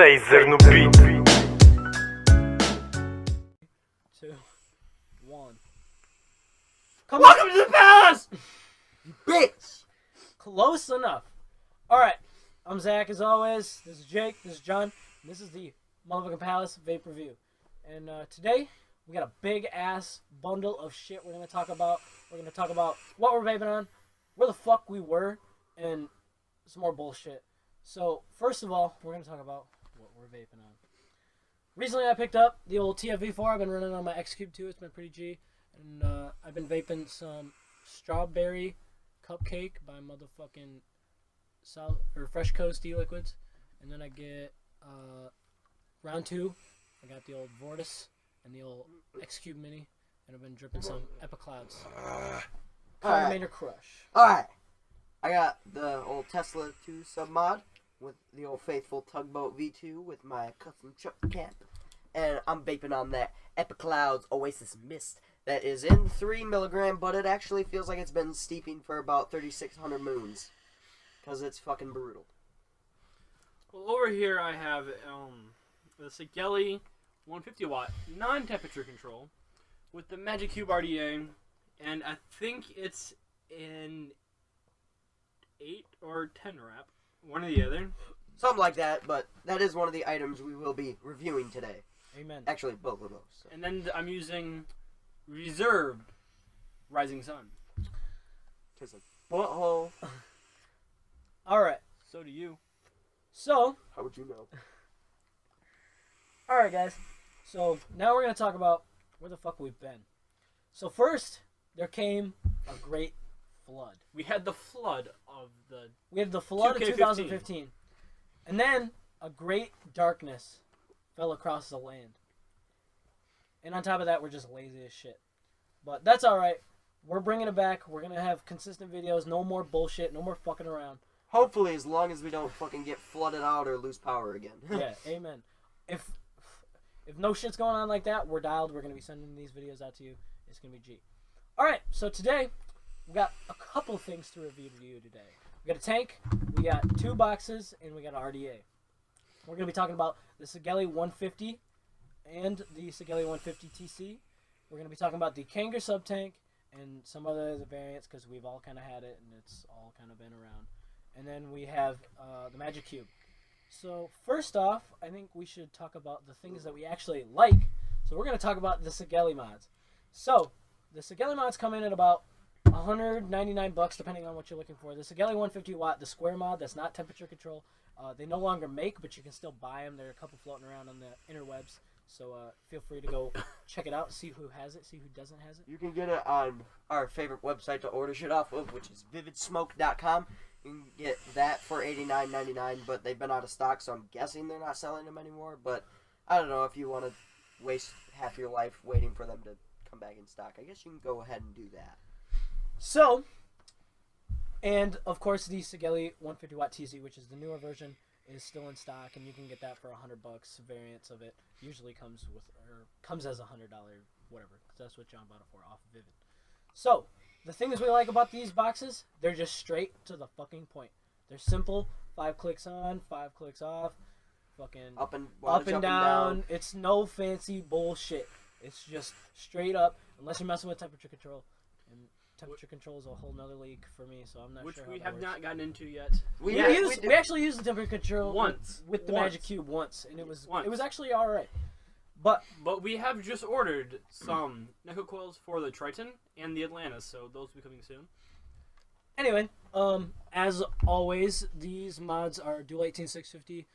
Taser no beat. 2, 1. Welcome to the palace! You bitch! Close enough. Alright, I'm Zach as always. This is Jake, this is John, and this is the Motherfucking Palace Vape Review. And today, we got a big ass bundle of shit we're going to talk about. We're going to talk about what we're vaping on, where the fuck we were, and some more bullshit. So, first of all, we're going to talk about what we're vaping on. Recently, I picked up the old TFV4. I've been running on my X-Cube 2. It's been pretty G. And I've been vaping some strawberry cupcake by motherfucking Fresh Coast E-Liquids. And then I get round 2. I got the old Vortis and the old X-Cube Mini. And I've been dripping some Epic Clouds. Carbonator Crush. Alright. I got the old Tesla 2 submod with the old faithful Tugboat V2 with my custom truck cap. And I'm vaping on that Epic Clouds Oasis Mist that is in 3 milligram, but it actually feels like it's been steeping for about 3,600 moons. Because it's fucking brutal. Well, over here I have the Sigelei 150 watt non-temperature control with the Magic Cube RDA, and I think it's in 8 or 10 wrap, one or the other. Something like that, but that is one of the items we will be reviewing today. Amen. Actually, both of those. So. And then I'm using Reserved Rising Sun. Tastes like butthole. Alright. So do you. So, How would you know? alright guys. So, now we're going to talk about where the fuck we've been. So first, there came a great flood. We had the flood of the... We had the flood of 2K15. 2015. And then, a great darkness fell across the land. And on top of that, we're just lazy as shit. But that's alright. We're bringing it back. We're going to have consistent videos. No more bullshit. No more fucking around. Hopefully, as long as we don't fucking get flooded out or lose power again. Yeah, amen. If no shit's going on like that, we're dialed. We're going to be sending these videos out to you. It's going to be G. Alright, so today, we got a couple things to review today. We got a tank, we got 2 boxes, and we got an RDA. We're going to be talking about the Sigelei 150 and the Sigelei 150 TC. We're going to be talking about the Kanger Subtank and some other variants because we've all kind of had it and it's all kind of been around. And then we have the Magic Cube. So first off, I think we should talk about the things that we actually like. So we're going to talk about the Sigelei mods. So the Sigelei mods come in at about $199 depending on what you're looking for. The Sigelei 150 watt, the square mod, that's not temperature control. They no longer make, but you can still buy them. There are a couple floating around on the interwebs. So feel free to go check it out, see who has it, see who doesn't has it. You can get it on our favorite website to order shit off of, which is vividsmoke.com. You can get that for $89.99, but they've been out of stock, so I'm guessing they're not selling them anymore. But I don't know if you want to waste half your life waiting for them to come back in stock. I guess you can go ahead and do that. So, and of course the Sigelei 150 watt TC, which is the newer version, is still in stock, and you can get that for $100. Variants of it usually comes as $100, whatever, because that's what John bought it for off of Vivid. So, the things we like about these boxes, they're just straight to the fucking point. They're simple, 5 clicks on, 5 clicks off, fucking Up and down. It's no fancy bullshit. It's just straight up, unless you're messing with temperature control. And temperature control is a whole nother league for me, so I'm not Which sure we how have that works. not gotten into yet. We actually used the temperature control Once. with the Magic Cube once, and it was Once. actually all right. But we have just ordered some Neko coils for the Triton and the Atlantis, so those will be coming soon. anyway, as always, these mods are dual 18650.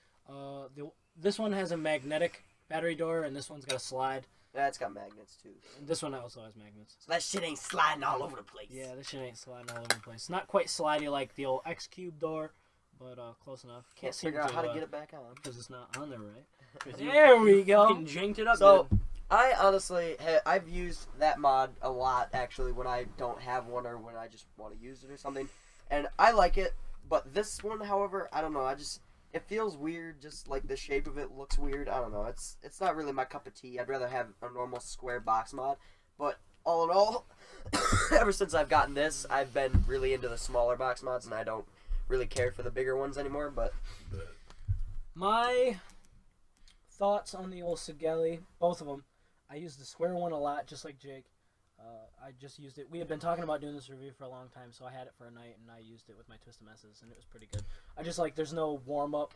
This one has a magnetic battery door, and this one's got a slide. Yeah, it's got magnets, too. And this one also has magnets. So that shit ain't sliding all over the place. Yeah, this shit ain't sliding all over the place. Not quite slidey like the old X-Cube door, but close enough. Can't figure out how to get it back on. because it's not on there right. 'Cause you There we go. fucking janked it up. So, dude. I honestly, I've used that mod a lot, actually, when I don't have one or when I just want to use it or something. And I like it, but this one, however, I don't know, it feels weird, just like the shape of it looks weird. I don't know, it's not really my cup of tea. I'd rather have a normal square box mod. But all in all, ever since I've gotten this, I've been really into the smaller box mods, and I don't really care for the bigger ones anymore, but... My thoughts on the old Sigelei, both of them. I used the square one a lot, just like Jake. I just used it. We had been talking about doing this review for a long time, so I had it for a night, and I used it with my Twisted Messes, and it was pretty good. I just like, there's no warm-up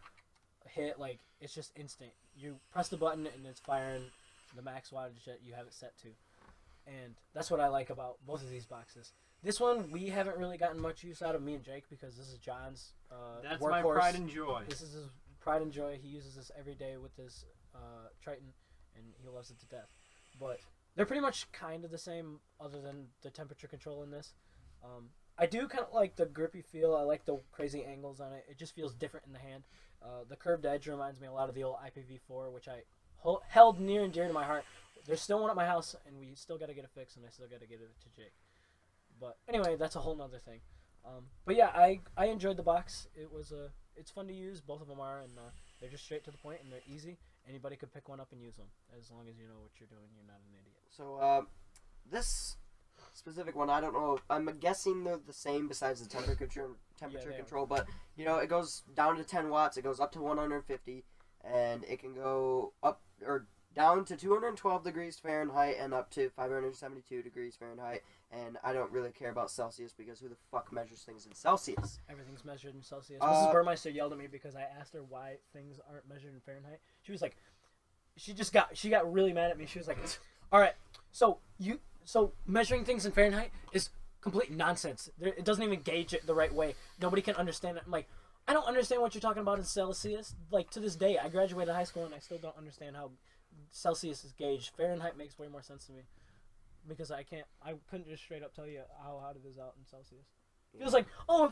hit, like, it's just instant. You press the button, and it's firing the max wattage that you have it set to. And that's what I like about both of these boxes. This one, we haven't really gotten much use out of, me and Jake, because this is John's That's workhorse. my pride and joy. This is his pride and joy. He uses this every day with his Triton, and he loves it to death. But they're pretty much kind of the same, other than the temperature control in this. I do kind of like the grippy feel. I like the crazy angles on it. It just feels different in the hand. The curved edge reminds me a lot of the old IPv4, which I held near and dear to my heart. There's still one at my house, and we still got to get it fixed, and I still got to get it to Jake. But anyway, that's a whole nother thing. But yeah, I enjoyed the box. It's fun to use. Both of them are, and they're just straight to the point, and they're easy. Anybody could pick one up and use them, as long as you know what you're doing. You're not an idiot. So, this specific one, I don't know. I'm guessing they're the same besides the temperature control, but, you know, it goes down to 10 watts, it goes up to 150, and it can go up or down to 212 degrees Fahrenheit and up to 572 degrees Fahrenheit. And I don't really care about Celsius, because who the fuck measures things in Celsius? Everything's measured in Celsius. Mrs. Burmeister yelled at me because I asked her why things aren't measured in Fahrenheit. She was like, she got really mad at me. She was like, all right, so measuring things in Fahrenheit is complete nonsense. It doesn't even gauge it the right way. Nobody can understand it. I'm like, I don't understand what you're talking about in Celsius. Like, to this day, I graduated high school and I still don't understand how Celsius is gauged. Fahrenheit makes way more sense to me, because I couldn't just straight up tell you how hot it is out in Celsius. It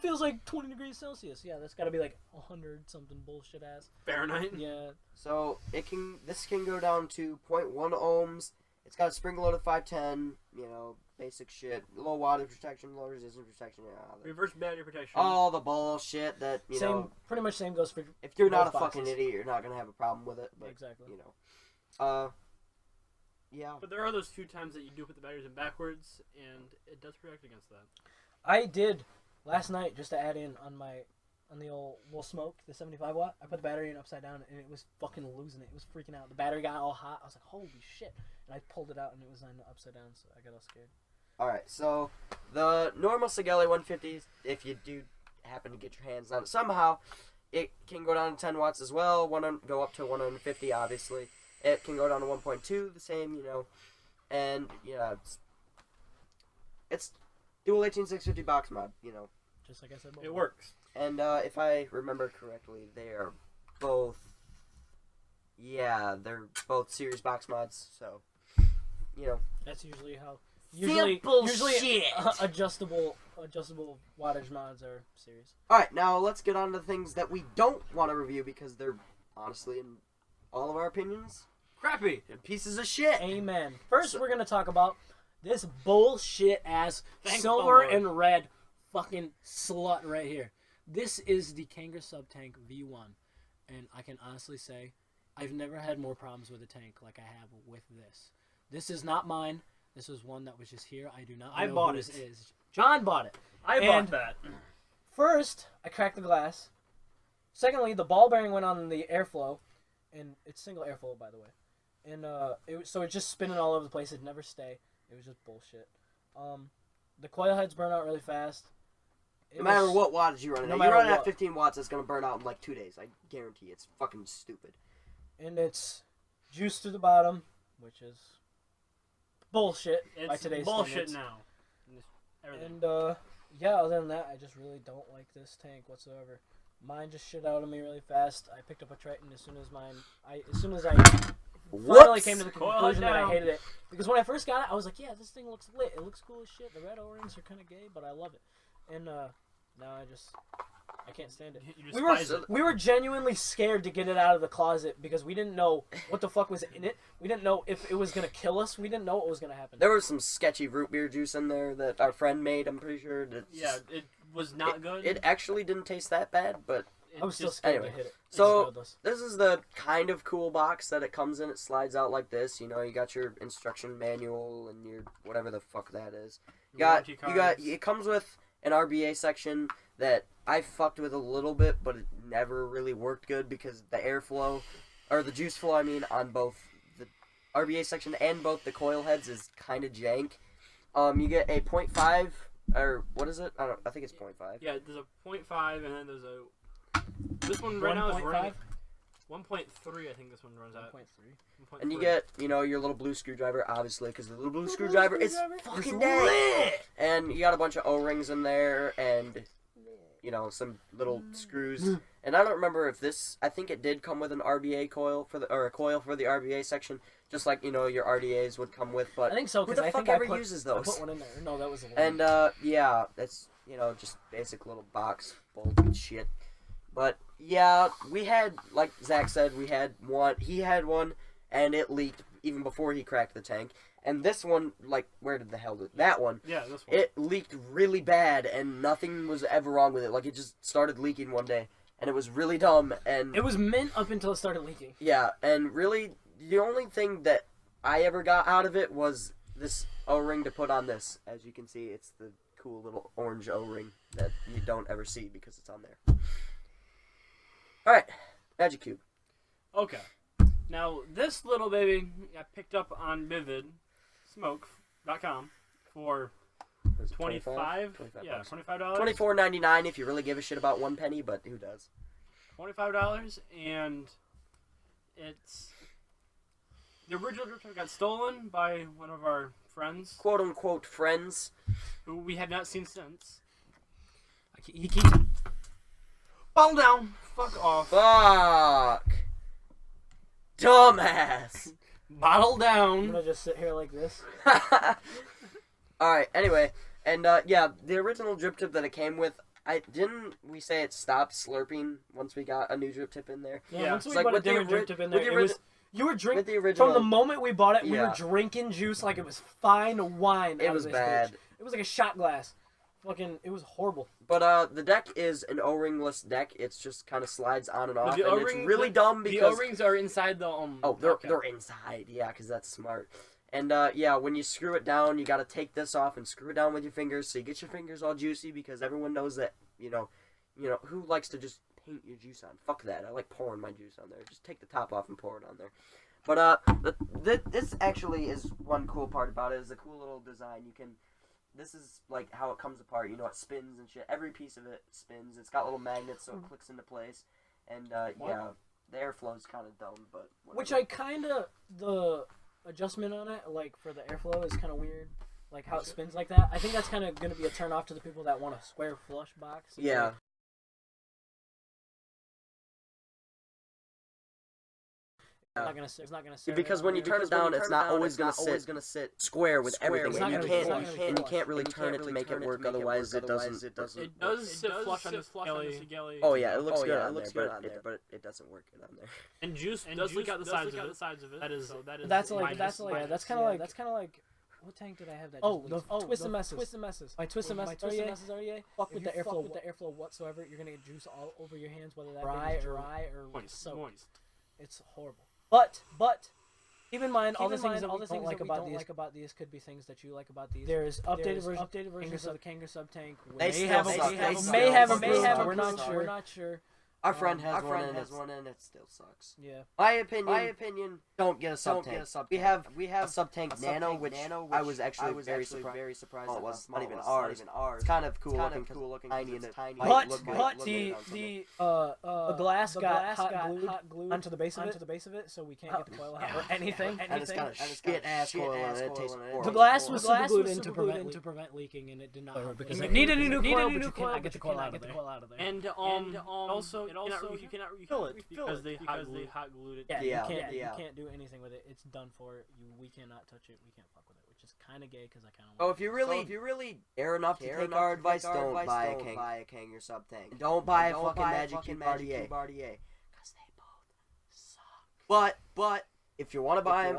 feels like 20 degrees Celsius. Yeah, that's got to be like 100 something bullshit ass. Fahrenheit? Yeah. So this can go down to 0.1 ohms. It's got a spring load of 510, you know, basic shit. Low wattage protection, low resistance protection. Reverse battery protection. All the bullshit that, you know. Pretty much same goes for. If you're not a boxes. fucking idiot, you're not going to have a problem with it. But, exactly. You know. Yeah. But there are those few times that you do put the batteries in backwards, and it does protect against that. I did last night, just to add in on the old Will Smoke, the 75 watt. I put the battery in upside down, and it was fucking losing it. It was freaking out. The battery got all hot. I was like, holy shit. And I pulled it out, and it was on the upside down, so I got all scared. Alright, so the normal Sigelei 150s, if you do happen to get your hands on it somehow, it can go down to 10 watts as well. Go up to 150, obviously. It can go down to 1.2, the same, you know. And, yeah, it's dual 18650 box mod, you know. Just like I said before. It works. And if I remember correctly, they are both, they're both series box mods, so, you know. That's usually how. Simple usually shit. Adjustable wattage mods are serious. Alright, now let's get on to things that we don't want to review, because they're, honestly, in all of our opinions, crappy pieces of shit. Amen. First, we're going to talk about this bullshit ass Thank silver the Lord. and red fucking slut right here. This is the Kanger Subtank V1, and I can honestly say I've never had more problems with a tank like I have with this. This is not mine. This was one that was just here. I do not know bought who it. this is. John bought it. I bought that. First, I cracked the glass. Secondly, the ball bearing went on the airflow, and it's single airflow, by the way. And so it's just spinning all over the place. It'd never stay. It was just bullshit. The coil heads burn out really fast. No matter what wattage you run it at. You run it at 15 watts, it's going to burn out in like 2 days. I guarantee it's fucking stupid. And it's juice to the bottom, which is bullshit by It's today's bullshit standards. now. And other than that, I just really don't like this tank whatsoever. Mine just shit out of me really fast. I picked up a Triton as soon as I finally came to the conclusion that I hated it. Because when I first got it, I was like, yeah, this thing looks lit. It looks cool as shit. The red O-rings are kind of gay, but I love it. And now I can't stand it. We were genuinely scared to get it out of the closet because we didn't know what the fuck was in it. We didn't know if it was going to kill us. We didn't know what was going to happen. There was some sketchy root beer juice in there that our friend made, I'm pretty sure. It was not good. It actually didn't taste that bad, but... I was still scared anyway. to hit it. So, this is the kind of cool box that it comes in. It slides out like this. You know, you got your instruction manual and your whatever the fuck that is. It comes with an RBA section that I fucked with a little bit, but it never really worked good because the airflow or the juice flow, I mean, on both the RBA section and both the coil heads is kind of jank. You get a 0.5, or what is it? I think it's 0.5. Yeah, there's a 0.5, and then there's a... This one right now is running... 1.3, I think this one runs at. 1.3. And you get, your little blue screwdriver, obviously, because the little blue screwdriver is fucking lit! And you got a bunch of O-rings in there, and, some little screws. And I don't remember if this, I think it did come with an RBA coil, or a coil for the RBA section, just like, your RDAs would come with, but I think so, who because the fuck ever uses those? I put one in there. No, that was the one. And, yeah, that's, just basic little box bolt and shit. But, yeah, we had, like Zach said, we had one, he had one, and it leaked even before he cracked the tank. And this one, like, where did the hell did that one? Yeah, this one. It leaked really bad, and nothing was ever wrong with it. Like, it just started leaking one day, and it was really dumb, and... It was mint up until it started leaking. Yeah, and really, the only thing that I ever got out of it was this O-ring to put on this. As you can see, it's the cool little orange O-ring that you don't ever see because it's on there. Alright, Magic Cube. Okay. Now, this little baby I picked up on vividsmoke.com for $25? Yeah, $25. $24.99 if you really give a shit about 1 penny, but who does? $25, and it's... The original drip tip got stolen by one of our friends. Quote-unquote friends. Who we have not seen since. He keeps... Bottle down! Fuck off. Fuck! Dumbass! Bottle I'm down! gonna just sit here like this. Alright, anyway. And, yeah, the original drip tip that it came with, didn't we say it stopped slurping once we got a new drip tip in there? Yeah, once we like put a with the different drip tip in there, you were drinking... With the original... From the moment we bought it, we Yeah. were drinking juice like it was fine wine. It was bad. It was like a shot glass. Fucking, it was horrible. But, the deck is an O-ringless deck. It's just kind of slides on and off, The and it's really dumb because... The O-rings are inside the, Oh, they're inside, yeah, because that's smart. And, yeah, when you screw it down, you gotta take this off and screw it down with your fingers so you get your fingers all juicy, because everyone knows that, who likes to just paint your juice on? Fuck that. I like pouring my juice on there. Just take the top off and pour it on there. But, this actually is one cool part about it, is the cool little design. This is, like, how it comes apart. It spins and shit. Every piece of it spins. It's got little magnets so it clicks into place. And, yeah, the airflow is kind of dumb, but whatever. Which I kind of... The adjustment on it, like, for the airflow is kind of weird. Like, how it spins like that. I think that's kind of going to be a turn off to the people that want a square flush box. Yeah. It's not gonna sit. Because when you turn it down, it's not always gonna sit square with everything, and you can't really turn it to make it work. Otherwise, it doesn't. It does sit flush on the Sigelei. Oh yeah, it looks good on there, but it doesn't work good on there. And juice does leak out the sides of it. That is. That's kind of like. What tank did I have that? Twist and messes. My twist and messes REA. Fuck with the airflow whatsoever. You're gonna get juice all over your hands, whether that be dry or soaked. It's horrible. But keep in mind, all the things that we don't like about these could be things that you like about these. There's updated versions of the Kanger Subtank. May have a. We're not sure. Our friend has one and it still sucks. Yeah. My opinion, don't get a Subtank. We have a Subtank Nano, which I was actually very surprised. Oh, it was not even ours. It's kind of cool looking, tiny and tiny. But the glass got hot glued onto the base of it, so we can't get the coil out or anything. And it's got a shit ass coil and it tastes horrible. The glass was super glued in to prevent leaking, and it did not. Because it needed a new coil, but you cannot get the coil out of there. And also. You cannot refill it because they hot glued it. Yeah, you can't do anything with it. It's done for. We cannot touch it. We can't fuck with it, which is kind of gay because I kind of. Oh, if you really care enough to take our advice, don't buy a Kanger Subtank. Don't buy a fucking Magic Cube RDA. Because they both suck. But if you want to buy them,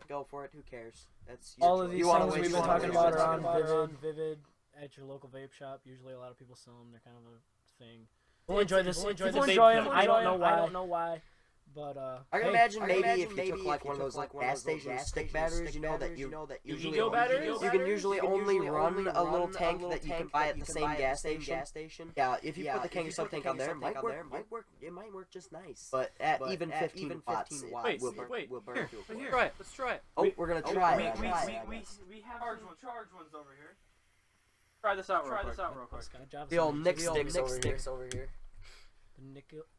go for it. Who cares? That's all of these things we've been talking about are on Vivid at your local vape shop. Usually, a lot of people sell them. They're kind of a thing. We'll enjoy this. People enjoy them. I don't know why. I can hey, imagine maybe if you took like one of those like gas station stick batteries, you know that usually Ego batteries? you can usually only run a little tank that you can buy at the same gas station. Yeah, if you put the Kanger Subtank on there, it might work. It might work just nice. But at even 15 watts, Wait, will wait, burn here, through. here. Try it. Let's try it. Oh, we're gonna try it. We have charge ones over here. Try this out real quick. The old Nick sticks over here.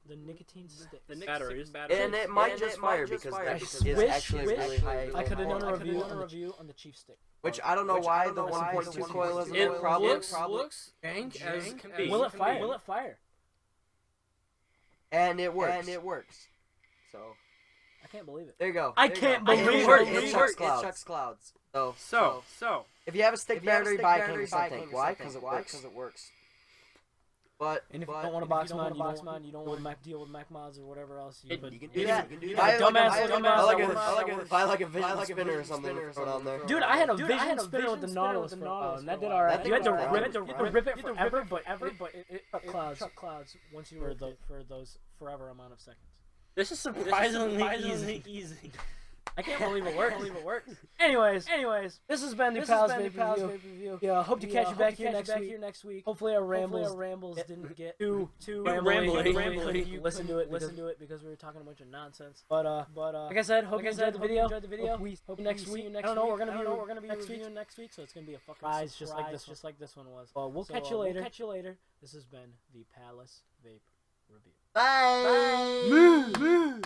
The nicotine sticks. The batteries. And it might just fire because that is actually really high. I could have done a review on the Chief stick. Which I don't know why the 1.2 coil isn't a problem. looks dank as can be. Will it fire? Will it fire? And it works. So I can't believe it. there you go. I can't believe it. it. It chucks clouds. So if you have a stick battery, buy Kanger Subtank. Why? Because it works. But and if you don't want a box mod, you don't want to deal with Mac mods or whatever else, you can do that. Buy like a vision spinner or something to put on there. Dude, I had a vision spinner with the Nautilus for a while, and that did alright. You had to rip it forever, but it chucked clouds once you were for those forever amount of seconds. This is surprisingly easy. I can't believe it works. Anyways, this has been the Pals Vape Review. Yeah, hope to catch you back here next week. Hopefully our rambles didn't get too rambling. You listen to it because we were talking a bunch of nonsense. But like I said, hope you enjoyed the video. Hope next week. I don't know. We're gonna be reviewing next week, so it's gonna be a fucking surprise, just like this one was. Well, we'll catch you later. This has been the Palace Vape Review. Bye. Moo.